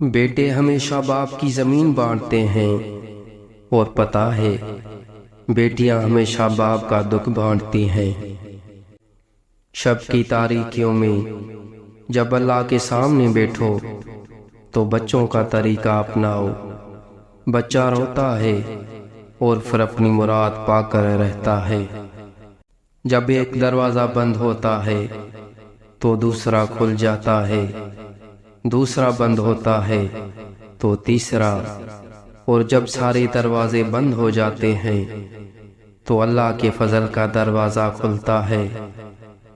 بیٹے ہمیشہ باپ کی زمین بانٹتے ہیں اور پتہ ہے بیٹیاں ہمیشہ باپ کا دکھ بانٹتی ہیں۔ شب کی تاریکیوں میں جب اللہ کے سامنے بیٹھو تو بچوں کا طریقہ اپناؤ۔ بچہ روتا ہے اور پھر اپنی مراد پا کر رہتا ہے۔ جب ایک دروازہ بند ہوتا ہے تو دوسرا کھل جاتا ہے، دوسرا بند ہوتا ہے تو تیسرا، اور جب سارے دروازے بند ہو جاتے ہیں تو اللہ کے فضل کا دروازہ کھلتا ہے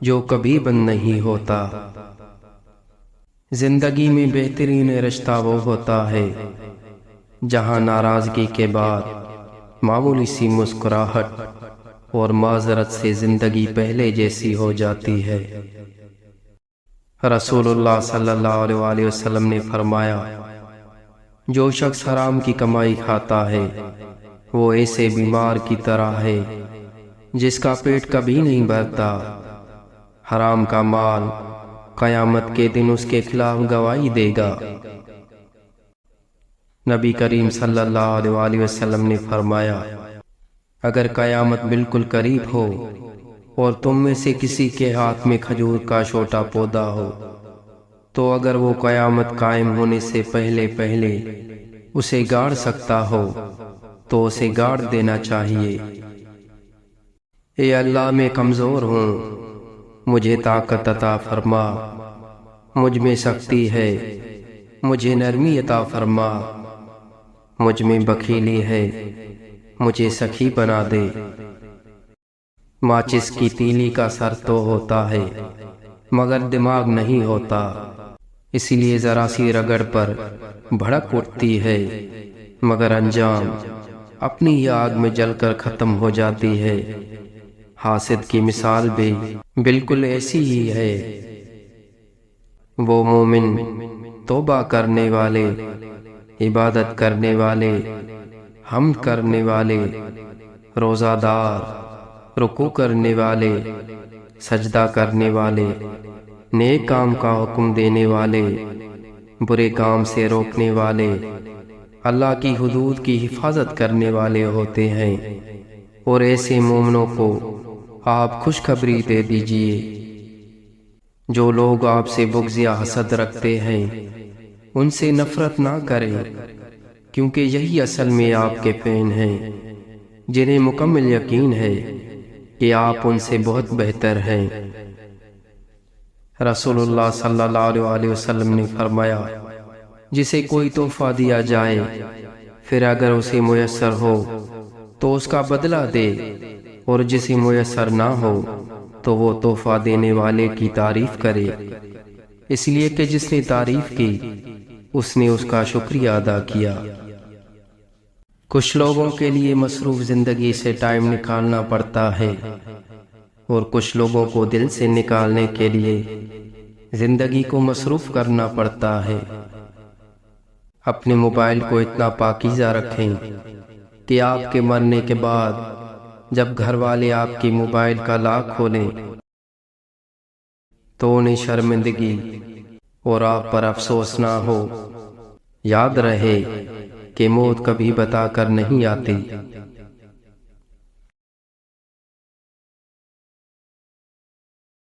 جو کبھی بند نہیں ہوتا۔ زندگی میں بہترین رشتہ وہ ہوتا ہے جہاں ناراضگی کے بعد معمولی سی مسکراہٹ اور معذرت سے زندگی پہلے جیسی ہو جاتی ہے۔ رسول اللہ صلی اللہ علیہ وآلہ وسلم نے فرمایا، جو شخص حرام کی کمائی کھاتا ہے وہ ایسے بیمار کی طرح ہے جس کا پیٹ کبھی نہیں بھرتا۔ حرام کا مال قیامت کے دن اس کے خلاف گواہی دے گا۔ نبی کریم صلی اللہ علیہ وآلہ وسلم نے فرمایا، اگر قیامت بالکل قریب ہو اور تم میں سے کسی کے ہاتھ میں کھجور کا چھوٹا پودا ہو تو اگر وہ قیامت قائم ہونے سے پہلے اسے گاڑ سکتا ہو تو اسے گاڑ دینا چاہیے۔ اے اللہ، میں کمزور ہوں، مجھے طاقت عطا فرما، مجھ میں سختی ہے، مجھے نرمی عطا فرما، مجھ میں بخیلی ہے، مجھے سخی بنا دے۔ ماچس کی تیلی کا سر تو ہوتا ہے مگر دماغ نہیں ہوتا، اس لیے ذرا سی رگڑ پر بھڑک اٹھتی ہے مگر انجام اپنی ہی آگ میں جل کر ختم ہو جاتی ہے۔ حاسد کی مثال بھی بالکل ایسی ہی ہے۔ وہ مومن توبہ کرنے والے، عبادت کرنے والے، حمد کرنے والے، روزہ دار، رکوع کرنے والے، سجدہ کرنے والے، نیک کام کا حکم دینے والے، برے کام سے روکنے والے، اللہ کی حدود کی حفاظت کرنے والے ہوتے ہیں۔ اور ایسے مومنوں کو آپ خوشخبری دے دیجئے۔ جو لوگ آپ سے بغض یا حسد رکھتے ہیں ان سے نفرت نہ کریں، کیونکہ یہی اصل میں آپ کے فین ہیں جنہیں مکمل یقین ہے کہ آپ ان سے بہت بہتر ہیں۔ رسول اللہ صلی اللہ علیہ وآلہ وسلم نے فرمایا، جسے کوئی تحفہ دیا جائے پھر اگر اسے میسر ہو تو اس کا بدلہ دے، اور جسے میسر نہ ہو تو وہ تحفہ دینے والے کی تعریف کرے، اس لیے کہ جس نے تعریف کی اس نے اس کا شکریہ ادا کیا۔ کچھ لوگوں کے لیے مصروف زندگی سے ٹائم نکالنا پڑتا ہے اور کچھ لوگوں کو دل سے نکالنے کے لیے زندگی کو مصروف کرنا پڑتا ہے۔ اپنے موبائل کو اتنا پاکیزہ رکھیں کہ آپ کے مرنے کے بعد جب گھر والے آپ کی موبائل کا لاک کھولیں تو انہیں شرمندگی اور آپ پر افسوس نہ ہو۔ یاد رہے کہ موت کبھی بتا کر نہیں آتی،